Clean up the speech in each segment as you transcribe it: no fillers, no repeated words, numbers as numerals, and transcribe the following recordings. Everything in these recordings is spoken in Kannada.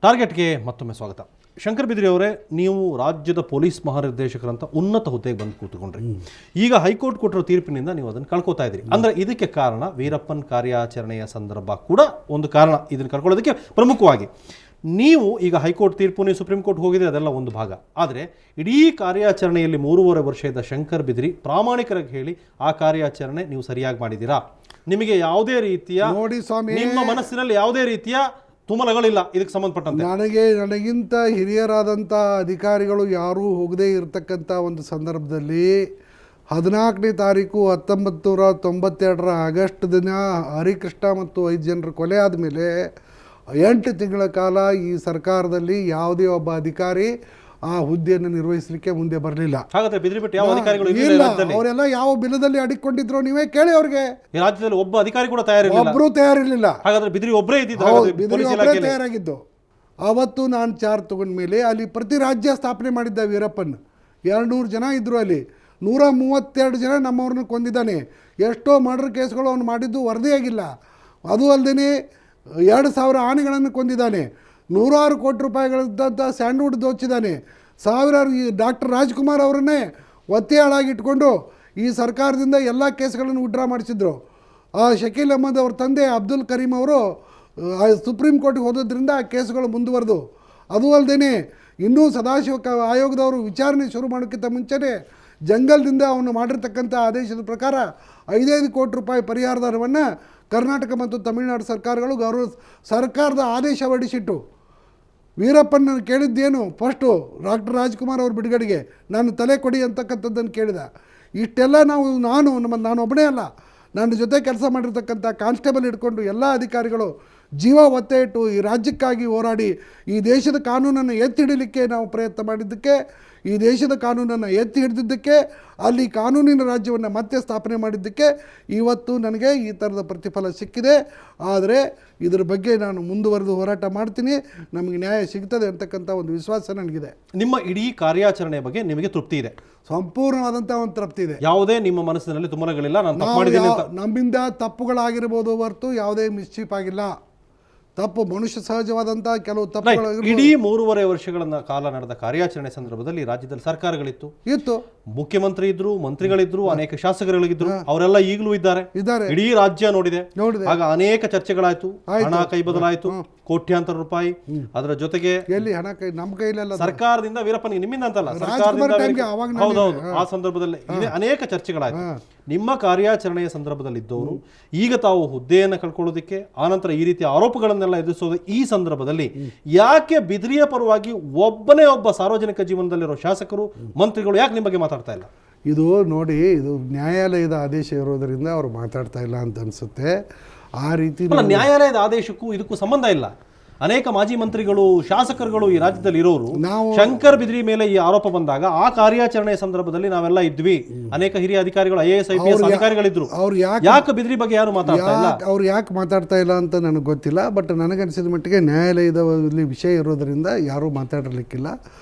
ಟಾರ್ಗೆಟ್ಗೆ ಮತ್ತೊಮ್ಮೆ ಸ್ವಾಗತ. ಶಂಕರ್ ಬಿದ್ರಿ ಅವರೇ, ನೀವು ರಾಜ್ಯದ ಪೊಲೀಸ್ ಮಹಾನಿರ್ದೇಶಕರಂತ ಉನ್ನತ ಹುದ್ದೆಗೆ ಬಂದು ಕೂತ್ಕೊಂಡ್ರಿ. ಈಗ ಹೈಕೋರ್ಟ್ ಕೊಟ್ಟಿರೋ ತೀರ್ಪಿನಿಂದ ನೀವು ಅದನ್ನು ಕಳ್ಕೊತಾ ಇದ್ರಿ. ಅಂದರೆ ಇದಕ್ಕೆ ಕಾರಣ ವೀರಪ್ಪನ್ ಕಾರ್ಯಾಚರಣೆಯ ಸಂದರ್ಭ ಕೂಡ ಒಂದು ಕಾರಣ. ಇದನ್ನು ಕಳ್ಕೊಳ್ಳೋದಕ್ಕೆ ಪ್ರಮುಖವಾಗಿ ನೀವು ಈಗ ಹೈಕೋರ್ಟ್ ತೀರ್ಪು, ನೀವು ಸುಪ್ರೀಂ ಕೋರ್ಟ್ ಹೋಗಿದ್ರೆ ಅದೆಲ್ಲ ಒಂದು ಭಾಗ. ಆದರೆ ಇಡೀ ಕಾರ್ಯಾಚರಣೆಯಲ್ಲಿ 3.5 ವರ್ಷ ಇದ್ದ ಶಂಕರ್ ಬಿದ್ರಿ ಪ್ರಾಮಾಣಿಕರಾಗಿ ಹೇಳಿ, ಆ ಕಾರ್ಯಾಚರಣೆ ನೀವು ಸರಿಯಾಗಿ ಮಾಡಿದ್ದೀರಾ? ನಿಮಗೆ ಯಾವುದೇ ರೀತಿಯ ನಿಮ್ಮ ಮನಸ್ಸಿನಲ್ಲಿ ಯಾವುದೇ ರೀತಿಯ ತುಮಲಗಳಿಲ್ಲ ಇದಕ್ಕೆ ಸಂಬಂಧಪಟ್ಟಂತೆ? ನನಗಿಂತ ಹಿರಿಯರಾದಂಥ ಅಧಿಕಾರಿಗಳು ಯಾರೂ ಹೋಗದೇ ಇರತಕ್ಕಂಥ ಒಂದು ಸಂದರ್ಭದಲ್ಲಿ 14ನೇ ತಾರೀಕು 1992 ಆಗಸ್ಟ್ ದಿನ ಹರಿಕೃಷ್ಣ ಮತ್ತು 5 ಜನರ ಕೊಲೆ ಆದಮೇಲೆ 8 ತಿಂಗಳ ಕಾಲ ಈ ಸರ್ಕಾರದಲ್ಲಿ ಯಾವುದೇ ಒಬ್ಬ ಅಧಿಕಾರಿ ಆ ಹುದ್ದೆಯನ್ನು ನಿರ್ವಹಿಸಲಿಕ್ಕೆ ಮುಂದೆ ಬರಲಿಲ್ಲ. ಹಾಗಾದ್ರೆ ಬಿದ್ರಿ ಬಿಟ್ಟು ಯಾವ ಅಧಿಕಾರಿಗಳು ಇಲ್ಲ, ಅವರೆಲ್ಲ ಯಾವ ಬಿಲದಲ್ಲಿ ಅಡಿಕೊಂಡಿದ್ರು ನೀವೇ ಕೇಳಿ. ಅವ್ರಿಗೆ ರಾಜ್ಯದಲ್ಲಿ ಒಬ್ಬ ಅಧಿಕಾರಿ ಕೂಡ ತಯಾರಿರಲಿಲ್ಲ, ಒಬ್ಬರು ತಯಾರಿರಲಿಲ್ಲ. ಹಾಗಾದ್ರೆ ಬಿದ್ರಿ ಒಬ್ಬರೇ ಬಿದ್ರಿ ಒಬ್ಬರೇ ತಯಾರಾಗಿದ್ದು. ಅವತ್ತು ನಾನು ಚಾರ್ಜ್ ತಗೊಂಡ ಮೇಲೆ ಅಲ್ಲಿ ಪ್ರತಿ ರಾಜ್ಯ ಸ್ಥಾಪನೆ ಮಾಡಿದ್ದ ವೀರಪ್ಪನ್ 200 ಜನ ಇದ್ದರು. ಅಲ್ಲಿ 132 ಜನ ನಮ್ಮವ್ರನ್ನ ಕೊಂದಿದ್ದಾನೆ. ಎಷ್ಟೋ ಮರ್ಡರ್ ಕೇಸ್ಗಳು ಅವನು ಮಾಡಿದ್ದು ವರದಿಯಾಗಿಲ್ಲ. ಅದು ಅಲ್ಲದೆ 2000 ಆನೆಗಳನ್ನು ಕೊಂದಿದ್ದಾನೆ. 100 ಕೋಟಿ ರೂಪಾಯಿಗಳಿದ್ದಂಥ ಸ್ಯಾಂಡ್ವುಡ್ ದೋಚಿದ್ದಾನೆ. ಸಾವಿರಾರು ಈ ಡಾಕ್ಟರ್ ರಾಜ್ಕುಮಾರ್ ಅವರನ್ನೇ ಒತ್ತೆಯಾಳಾಗಿಟ್ಕೊಂಡು ಈ ಸರ್ಕಾರದಿಂದ ಎಲ್ಲ ಕೇಸ್ಗಳನ್ನು ವಿಡ್ರಾ ಮಾಡಿಸಿದ್ರು. ಶಕೀಲ್ ಅಹ್ಮದ್ ಅವ್ರ ತಂದೆ ಅಬ್ದುಲ್ ಕರೀಂ ಅವರು ಸುಪ್ರೀಂ ಕೋರ್ಟ್ಗೆ ಹೋಗೋದ್ರಿಂದ ಆ ಕೇಸ್ಗಳು ಮುಂದುವರೆದು. ಅದು ಅಲ್ಲದೆ ಇನ್ನೂ ಸದಾಶಿವ ಆಯೋಗದವರು ವಿಚಾರಣೆ ಶುರು ಮಾಡೋಕ್ಕಿಂತ ಮುಂಚೆನೇ ಜಂಗಲ್ದಿಂದ ಅವನು ಮಾಡಿರ್ತಕ್ಕಂಥ ಆದೇಶದ ಪ್ರಕಾರ 5 ಕೋಟಿ ರೂಪಾಯಿ ಪರಿಹಾರಧನವನ್ನು ಕರ್ನಾಟಕ ಮತ್ತು ತಮಿಳುನಾಡು ಸರ್ಕಾರಗಳು ಸರ್ಕಾರದ ಆದೇಶ ಹೊರಡಿಸಿಟ್ಟು ವೀರಪ್ಪನ ಕೇಳಿದ್ದೇನು ಫಸ್ಟು ಡಾಕ್ಟರ್ ರಾಜ್ಕುಮಾರ್ ಅವ್ರ ಬಿಡುಗಡೆಗೆ ನಾನು ತಲೆ ಕೊಡಿ ಅಂತಕ್ಕಂಥದ್ದನ್ನು ಕೇಳಿದ. ಇಷ್ಟೆಲ್ಲ ನಾನು ಒಬ್ಬನೇ ಅಲ್ಲ, ನನ್ನ ಜೊತೆ ಕೆಲಸ ಮಾಡಿರ್ತಕ್ಕಂಥ ಕಾನ್ಸ್ಟೇಬಲ್ ಹಿಡ್ಕೊಂಡು ಎಲ್ಲ ಅಧಿಕಾರಿಗಳು ಜೀವ ಒತ್ತೆ ಇಟ್ಟು ಈ ರಾಜ್ಯಕ್ಕಾಗಿ ಹೋರಾಡಿ ಈ ದೇಶದ ಕಾನೂನನ್ನು ಎತ್ತಿ ಹಿಡಿಲಿಕ್ಕೆ ನಾವು ಪ್ರಯತ್ನ ಮಾಡಿದ್ದಕ್ಕೆ, ಈ ದೇಶದ ಕಾನೂನನ್ನು ಎತ್ತಿ ಹಿಡಿದಿದ್ದಕ್ಕೆ, ಅಲ್ಲಿ ಕಾನೂನಿನ ರಾಜ್ಯವನ್ನು ಮತ್ತೆ ಸ್ಥಾಪನೆ ಮಾಡಿದ್ದಕ್ಕೆ ಇವತ್ತು ನನಗೆ ಈ ಥರದ ಪ್ರತಿಫಲ ಸಿಕ್ಕಿದೆ. ಆದರೆ ಇದರ ಬಗ್ಗೆ ನಾನು ಮುಂದುವರೆದು ಹೋರಾಟ ಮಾಡ್ತೀನಿ, ನಮಗೆ ನ್ಯಾಯ ಸಿಗ್ತದೆ ಅಂತಕ್ಕಂಥ ಒಂದು ವಿಶ್ವಾಸ ನನಗಿದೆ. ನಿಮ್ಮ ಇಡೀ ಕಾರ್ಯಾಚರಣೆ ಬಗ್ಗೆ ನಿಮಗೆ ತೃಪ್ತಿ ಇದೆ? ಸಂಪೂರ್ಣವಾದಂಥ ಒಂದು ತೃಪ್ತಿ ಇದೆ. ಯಾವುದೇ ನಿಮ್ಮ ಮನಸ್ಸಿನಲ್ಲಿ ತುಮಲಗಳಿಲ್ಲ? ನಮ್ಮಿಂದ ತಪ್ಪುಗಳಾಗಿರ್ಬೋದು ಹೊರತು ಯಾವುದೇ ಮಿಸ್ಚೀಪ್ ಆಗಿಲ್ಲ. ತಪ್ಪು ಮನುಷ್ಯ ಸಹಜವಾದಂಥ ಕೆಲವು ತಪ್ಪುಗಳು. ಇಡೀ 3.5 ವರ್ಷಗಳ ಕಾಲ ನಡೆದ ಕಾರ್ಯಾಚರಣೆ ಸಂದರ್ಭದಲ್ಲಿ ರಾಜ್ಯದಲ್ಲಿ ಸರ್ಕಾರಗಳಿತ್ತು, ಮುಖ್ಯಮಂತ್ರಿ ಇದ್ರು, ಮಂತ್ರಿಗಳಿದ್ರು, ಅನೇಕ ಶಾಸಕರುಗಳಿದ್ರು, ಅವರೆಲ್ಲ ಈಗಲೂ ಇದ್ದಾರೆ. ಇಡೀ ರಾಜ್ಯ ನೋಡಿದೆ. ಆಗ ಅನೇಕ ಚರ್ಚೆಗಳಾಯ್ತು, ಹಣ ಕೈ ಬದಲಾಯಿತು, ಕೋಟ್ಯಾಂತರ ರೂಪಾಯಿ. ಅದರ ಜೊತೆಗೆ ಎಲ್ಲಿ ಹಣ ನಮ್ಮ ಕೈಲೆಲ್ಲ ಸರ್ಕಾರದಿಂದ ವೀರಪ್ಪನಿಗೆ, ನಿಮ್ಮಿಂದ ಅಂತಲ್ಲ, ಸರ್ಕಾರದಿಂದ ಹೌದೌದು, ಆ ಸಂದರ್ಭದಲ್ಲಿ ಅನೇಕ ಚರ್ಚೆಗಳಾಯ್ತು. ನಿಮ್ಮ ಕಾರ್ಯಾಚರಣೆಯ ಸಂದರ್ಭದಲ್ಲಿ ಇದ್ದವರು ಈಗ ತಾವು ಹುದ್ದೆಯನ್ನು ಕಳ್ಕೊಳ್ಳೋದಕ್ಕೆ, ಆನಂತರ ಈ ರೀತಿಯ ಆರೋಪಗಳನ್ನೆಲ್ಲ ಎದುರಿಸೋದು ಈ ಸಂದರ್ಭದಲ್ಲಿ ಯಾಕೆ ಬಿದ್ರಿಯ ಪರವಾಗಿ ಒಬ್ಬನೇ ಒಬ್ಬ ಸಾರ್ವಜನಿಕ ಜೀವನದಲ್ಲಿರೋ ಶಾಸಕರು, ಮಂತ್ರಿಗಳು ಯಾಕೆ ನಿಮ್ಮ ಬಗ್ಗೆ ಮಾತಾಡ್ತಾ ಇಲ್ಲ? ಇದು ನೋಡಿ, ಇದು ನ್ಯಾಯಾಲಯದ ಆದೇಶ ಇರೋದರಿಂದ ಅವರು ಮಾತಾಡ್ತಾ ಇಲ್ಲ ಅಂತ ಅನ್ಸುತ್ತೆ. ಆ ರೀತಿ ನ್ಯಾಯಾಲಯದ ಆದೇಶಕ್ಕೂ ಇದಕ್ಕೂ ಸಂಬಂಧ ಇಲ್ಲ. ಅನೇಕ ಮಾಜಿ ಮಂತ್ರಿಗಳು, ಶಾಸಕರುಗಳು ಈ ರಾಜ್ಯದಲ್ಲಿ ಇರೋರು ಶಂಕರ್ ಬಿದ್ರಿ ಮೇಲೆ ಈ ಆರೋಪ ಬಂದಾಗ ಆ ಕಾರ್ಯಾಚರಣೆಯ ಸಂದರ್ಭದಲ್ಲಿ ನಾವೆಲ್ಲ ಇದ್ವಿ. ಅನೇಕ ಹಿರಿಯ ಅಧಿಕಾರಿಗಳು, IAS IPS ಅಧಿಕಾರಿಗಳಿದ್ರು. ಯಾಕೆ ಬಿದ್ರಿ ಬಗ್ಗೆ ಯಾರು ಮಾತಾಡ್ತಾ ಇಲ್ಲ? ಅವ್ರು ಯಾಕೆ ಮಾತಾಡ್ತಾ ಇಲ್ಲ ಅಂತ ನನಗೆ ಗೊತ್ತಿಲ್ಲ. ಬಟ್ ನನಗನ್ಸಿದ ಮಟ್ಟಿಗೆ ನ್ಯಾಯಾಲಯದಲ್ಲಿ ವಿಷಯ ಇರೋದರಿಂದ ಯಾರೂ ಮಾತಾಡಲಿಕ್ಕಿಲ್ಲ.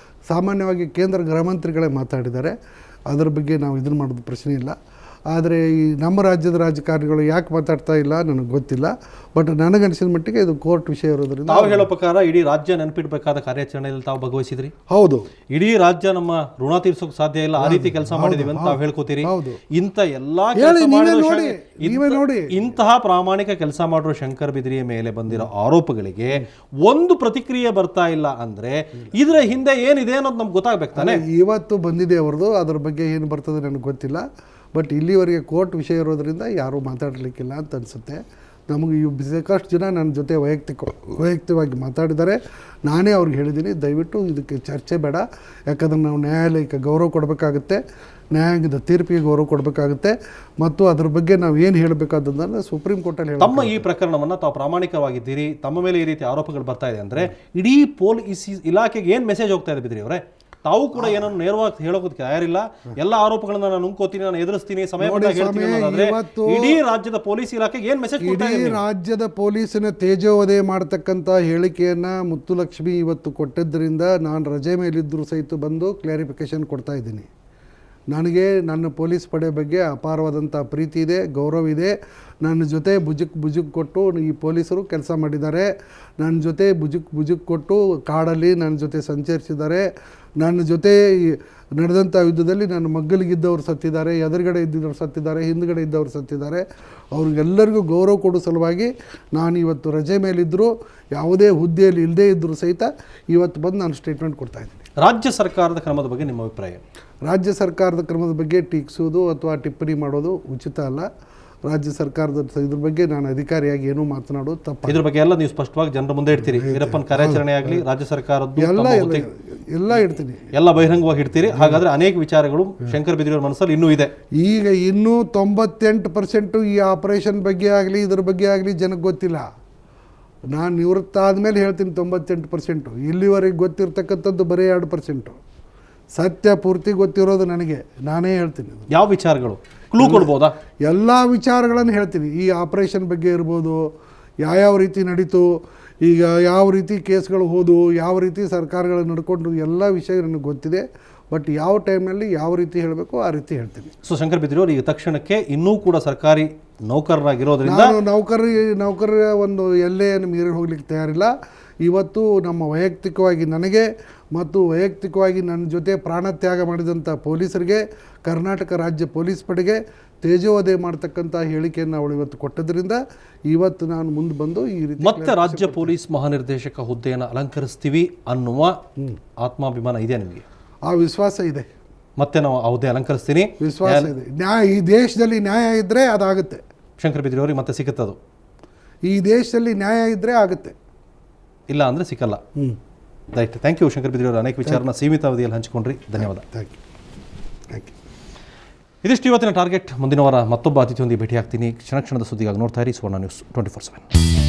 ಸಾಮಾನ್ಯವಾಗಿ ಕೇಂದ್ರ ಗೃಹ ಮಂತ್ರಿಗಳೇ ಮಾತಾಡಿದ್ದಾರೆ. ಅದರ ಬಗ್ಗೆ ನಾವು ಇದನ್ನು ಮಾಡೋದು ಪ್ರಶ್ನೆ ಇಲ್ಲ. ಆದರೆ ಈ ನಮ್ಮ ರಾಜ್ಯದ ರಾಜಕಾರಣಿಗಳು ಯಾಕೆ ಮಾತಾಡ್ತಾ ಇಲ್ಲ ನನಗೆ ಗೊತ್ತಿಲ್ಲ. ಬಟ್ ನನಗನ್ಸಿದ ಮಟ್ಟಿಗೆ ಇದು ಕೋರ್ಟ್ ವಿಷಯ ಇರೋದ್ರಿಂದ. ತಾವು ಹೇಳೋ ಪ್ರಕಾರ ಇಡೀ ರಾಜ್ಯ ನೆನಪಿಡಬೇಕಾದ ಕಾರ್ಯಾಚರಣೆಯಲ್ಲಿ ತಾವು ಭಾಗವಹಿಸಿದ್ರಿ. ಹೌದು, ಇಡೀ ರಾಜ್ಯ ನಮ್ಮ ಋಣ ತೀರ್ಸೋಕೆ ಸಾಧ್ಯ ಇಲ್ಲ, ಆ ರೀತಿ ಕೆಲಸ ಮಾಡಿದೀವಿ ಅಂತ ತಾವು ಹೇಳ್ಕೋತೀರಿ. ಇಂಥ ಎಲ್ಲಾ ಇಂತಹ ಪ್ರಾಮಾಣಿಕ ಕೆಲಸ ಮಾಡಿರೋ ಶಂಕರ್ ಬಿದ್ರಿಯ ಮೇಲೆ ಬಂದಿರೋ ಆರೋಪಗಳಿಗೆ ಒಂದು ಪ್ರತಿಕ್ರಿಯೆ ಬರ್ತಾ ಇಲ್ಲ ಅಂದ್ರೆ ಇದರ ಹಿಂದೆ ಏನಿದೆ ಅನ್ನೋದು ನಮ್ಗೆ ಗೊತ್ತಾಗ್ಬೇಕು ತಾನೆ. ಇವತ್ತು ಬಂದಿದೆ ಅವ್ರದ್ದು, ಅದ್ರ ಬಗ್ಗೆ ಏನು ಬರ್ತದೆ ನನಗೆ ಗೊತ್ತಿಲ್ಲ. ಬಟ್ ಇಲ್ಲಿವರೆಗೆ ಕೋರ್ಟ್ ವಿಷಯ ಇರೋದ್ರಿಂದ ಯಾರೂ ಮಾತಾಡಲಿಕ್ಕಿಲ್ಲ ಅಂತ ಅನಿಸುತ್ತೆ. ನಮಗೆ ಸಾಕಷ್ಟು ಜನ ನನ್ನ ಜೊತೆ ವೈಯಕ್ತಿಕವಾಗಿ ಮಾತಾಡಿದ್ದಾರೆ. ನಾನೇ ಅವ್ರಿಗೆ ಹೇಳಿದ್ದೀನಿ, ದಯವಿಟ್ಟು ಇದಕ್ಕೆ ಚರ್ಚೆ ಬೇಡ. ಯಾಕಂದರೆ ನಾವು ನ್ಯಾಯಾಲಯಕ್ಕೆ ಗೌರವ ಕೊಡಬೇಕಾಗುತ್ತೆ, ನ್ಯಾಯಾಂಗದ ತೀರ್ಪಿಗೆ ಗೌರವ ಕೊಡಬೇಕಾಗುತ್ತೆ. ಮತ್ತು ಅದ್ರ ಬಗ್ಗೆ ನಾವು ಏನು ಹೇಳಬೇಕಾದದನ್ನು ಸುಪ್ರೀಂ ಕೋರ್ಟಲ್ಲಿ ಹೇಳಿ. ತಮ್ಮ ಈ ಪ್ರಕರಣವನ್ನು ತಾವು ಪ್ರಾಮಾಣಿಕವಾಗಿದ್ದೀರಿ, ತಮ್ಮ ಮೇಲೆ ಈ ರೀತಿ ಆರೋಪಗಳು ಬರ್ತಾ ಇದೆ ಅಂದರೆ ಇಡೀ ಪೊಲೀಸ್ ಇಲಾಖೆಗೆ ಏನು ಮೆಸೇಜ್ ಹೋಗ್ತಾ ಇದೆ ಬಿದ್ರಿ ಅವರೇ? ತಾವು ಕೂಡ ಏನನ್ನು ನೇರವಾಗಿ ಹೇಳೋದಕ್ಕೆ ತಯಾರಿಲ್ಲ. ಎಲ್ಲ ಆರೋಪಗಳನ್ನ ನಾನು ನುಂಗ್ಕೋತೀನಿ, ನಾನು ಎದುರಿಸ್ತೀನಿ, ಸಮಯ ಇಡೀ ರಾಜ್ಯದ ಪೊಲೀಸ್ ಇಲಾಖೆಗೆ ಏನು ಮೆಸೇಜ್? ಇಡೀ ರಾಜ್ಯದ ಪೊಲೀಸಿನ ತೇಜೋವಧೆ ಮಾಡತಕ್ಕಂಥ ಹೇಳಿಕೆಯನ್ನು ಮುತ್ತುಲಕ್ಷ್ಮಿ ಇವತ್ತು ಕೊಟ್ಟಿದ್ದರಿಂದ ನಾನು ರಜೆ ಮೇಲಿದ್ದರೂ ಸಹಿತ ಬಂದು ಕ್ಲಾರಿಫಿಕೇಶನ್ ಕೊಡ್ತಾ ಇದ್ದೀನಿ. ನನಗೆ ನನ್ನ ಪೊಲೀಸ್ ಪಡೆ ಬಗ್ಗೆ ಅಪಾರವಾದಂಥ ಪ್ರೀತಿ ಇದೆ, ಗೌರವ ಇದೆ. ನನ್ನ ಜೊತೆ ಭುಜಕ್ಕೆ ಕೊಟ್ಟು ಈ ಪೊಲೀಸರು ಕೆಲಸ ಮಾಡಿದ್ದಾರೆ. ನನ್ನ ಜೊತೆ ಭುಜಕ್ಕೆ ಕೊಟ್ಟು ಕಾಡಲ್ಲಿ ನನ್ನ ಜೊತೆ ಸಂಚರಿಸಿದ್ದಾರೆ. ನನ್ನ ಜೊತೆ ನಡೆದಂಥ ಯುದ್ಧದಲ್ಲಿ ನನ್ನ ಮಗ್ಗಲಿಗಿದ್ದವ್ರು ಸತ್ತಿದ್ದಾರೆ, ಎದುರುಗಡೆ ಇದ್ದಿದ್ದವ್ರು ಸತ್ತಿದ್ದಾರೆ, ಹಿಂದುಗಡೆ ಇದ್ದವ್ರು ಸತ್ತಿದ್ದಾರೆ. ಅವ್ರಿಗೆಲ್ಲರಿಗೂ ಗೌರವ ಕೊಡೋ ಸಲುವಾಗಿ ನಾನು ಇವತ್ತು ರಜೆ ಮೇಲಿದ್ದರೂ, ಯಾವುದೇ ಹುದ್ದೆಯಲ್ಲಿ ಇಲ್ಲದೇ ಇದ್ದರೂ ಸಹಿತ ಇವತ್ತು ಬಂದು ನಾನು ಸ್ಟೇಟ್ಮೆಂಟ್ ಕೊಡ್ತಾಯಿದ್ದೀನಿ. ರಾಜ್ಯ ಸರ್ಕಾರದ ಕ್ರಮದ ಬಗ್ಗೆ ನಿಮ್ಮ ಅಭಿಪ್ರಾಯ? ರಾಜ್ಯ ಸರ್ಕಾರದ ಕ್ರಮದ ಬಗ್ಗೆ ಟೀಕಿಸೋದು ಅಥವಾ ಟಿಪ್ಪಣಿ ಮಾಡೋದು ಉಚಿತ ಅಲ್ಲ. ರಾಜ್ಯ ಸರ್ಕಾರದ ಇದ್ರ ಬಗ್ಗೆ ನಾನು ಅಧಿಕಾರಿಯಾಗಿ ಏನೂ ಮಾತನಾಡೋದು ತಪ್ಪು. ಇದ್ರ ಬಗ್ಗೆ ಎಲ್ಲ ನೀವು ಸ್ಪಷ್ಟವಾಗಿ ಜನರ ಮುಂದೆ ಇಡ್ತೀರಿ? ವೀರಪ್ಪನ ಕಾರ್ಯಾಚರಣೆ ಆಗಲಿ, ರಾಜ್ಯ ಸರ್ಕಾರದ್ದು ಎಲ್ಲ ಇಡ್ತೀನಿ, ಎಲ್ಲ ಬಹಿರಂಗವಾಗಿ ಇಡ್ತೀರಿ. ಹಾಗಾದ್ರೆ ಅನೇಕ ವಿಚಾರಗಳು ಶಂಕರ್ ಬಿದ್ರಿಯವರ ಮನಸ್ಸಲ್ಲಿ ಇನ್ನೂ ಇದೆ. ಈಗ ಇನ್ನೂ 98% ಈ ಆಪರೇಷನ್ ಬಗ್ಗೆ ಆಗಲಿ ಇದ್ರ ಬಗ್ಗೆ ಆಗಲಿ ಜನಕ್ಕೆ ಗೊತ್ತಿಲ್ಲ. ನಾನು ನಿವೃತ್ತ ಆದಮೇಲೆ ಹೇಳ್ತೀನಿ 98%. ಇಲ್ಲಿವರೆಗೆ ಗೊತ್ತಿರ್ತಕ್ಕಂಥದ್ದು ಬರೀ 2%. ಸತ್ಯ ಪೂರ್ತಿ ಗೊತ್ತಿರೋದು ನನಗೆ, ನಾನೇ ಹೇಳ್ತೀನಿ. ಯಾವ ವಿಚಾರಗಳು ಕ್ಲೂ ಕೊಡ್ಬೋದಾ? ಎಲ್ಲ ವಿಚಾರಗಳನ್ನು ಹೇಳ್ತೀನಿ. ಈ ಆಪರೇಷನ್ ಬಗ್ಗೆ ಇರ್ಬೋದು, ಯಾವ ರೀತಿ ನಡೀತು, ಈಗ ಯಾವ ರೀತಿ ಕೇಸ್ಗಳು ಹೋದು, ಯಾವ ರೀತಿ ಸರ್ಕಾರಗಳು ನಡ್ಕೊಂಡು, ಎಲ್ಲ ವಿಷಯ ನನಗೆ ಗೊತ್ತಿದೆ. ಬಟ್ ಯಾವ ಟೈಮ್ನಲ್ಲಿ ಯಾವ ರೀತಿ ಹೇಳಬೇಕು ಆ ರೀತಿ ಹೇಳ್ತೀನಿ. ಸೊ ಶಂಕರ್ ಬಿದ್ರಿಯವರು ಈಗ ತಕ್ಷಣಕ್ಕೆ ಇನ್ನೂ ಕೂಡ ಸರ್ಕಾರಿ ನೌಕರರಾಗಿರೋದ್ರಿಂದ ನಾನು ನೌಕರರ ಒಂದು ಎಲ್ಲೆಯನ್ನು ಮೀರಿ ಹೋಗ್ಲಿಕ್ಕೆ ತಯಾರಿಲ್ಲ. ಇವತ್ತು ನಮ್ಮ ವೈಯಕ್ತಿಕವಾಗಿ ನನಗೆ ಮತ್ತು ವೈಯಕ್ತಿಕವಾಗಿ ನನ್ನ ಜೊತೆ ಪ್ರಾಣತ್ಯಾಗ ಮಾಡಿದಂಥ ಪೊಲೀಸರಿಗೆ, ಕರ್ನಾಟಕ ರಾಜ್ಯ ಪೊಲೀಸ್ ಪಡೆಗೆ ತೇಜೋವಧೆ ಮಾಡ್ತಕ್ಕಂಥ ಹೇಳಿಕೆಯನ್ನು ಅವಳು ಇವತ್ತು ಕೊಟ್ಟದ್ರಿಂದ ಇವತ್ತು ನಾನು ಮುಂದೆ ಬಂದು ಈ ರೀತಿ ಮತ್ತೆ ರಾಜ್ಯ ಪೊಲೀಸ್ ಮಹಾನಿರ್ದೇಶಕ ಹುದ್ದೆಯನ್ನು ಅಲಂಕರಿಸ್ತೀವಿ ಅನ್ನುವ ಆತ್ಮಾಭಿಮಾನ ಇದೆ ನಿಮಗೆ? ಆ ವಿಶ್ವಾಸ ಇದೆ. ಮತ್ತೆ ನಾವು ಆ ಹುದ್ದೆ ಅಲಂಕರಿಸ್ತೀನಿ, ವಿಶ್ವಾಸ ಇದೆ. ನ್ಯಾಯ, ಈ ದೇಶದಲ್ಲಿ ನ್ಯಾಯ ಇದ್ದರೆ ಅದಾಗುತ್ತೆ. ಶಂಕರ್ ಬಿದ್ರಿಯವರಿಗೆ ಮತ್ತೆ ಸಿಗುತ್ತದು. ಈ ದೇಶದಲ್ಲಿ ನ್ಯಾಯ ಇದ್ದರೆ ಆಗುತ್ತೆ, ಇಲ್ಲ ಅಂದರೆ ಸಿಕ್ಕಲ್ಲ. ರೈಟ್. ಥ್ಯಾಂಕ್ ಯು ಶಂಕರ್ ಬಿದ್ರಿಯವರು. ಅನೇಕ ವಿಚಾರನ ಸೀಮಿತ ಅವಧಿಯಲ್ಲಿ ಹಂಚಿಕೊಂಡ್ರಿ. ಧನ್ಯವಾದ. Thank you. ಇದಿಷ್ಟು ಇವತ್ತಿನ ಟಾರ್ಗೆಟ್. ಮುಂದಿನ ವಾರ ಮತ್ತೊಬ್ಬ ಅತಿಥಿಯೊಂದಿಗೆ ಭೇಟಿಯಾಗ್ತೀನಿ. ಕ್ಷಣ ಕ್ಷಣದ ಸುದ್ದಿಗಾಗಿ ನೋಡ್ತಾ ಇರಿ ಸುವರ್ಣ ನ್ಯೂಸ್ 24/7.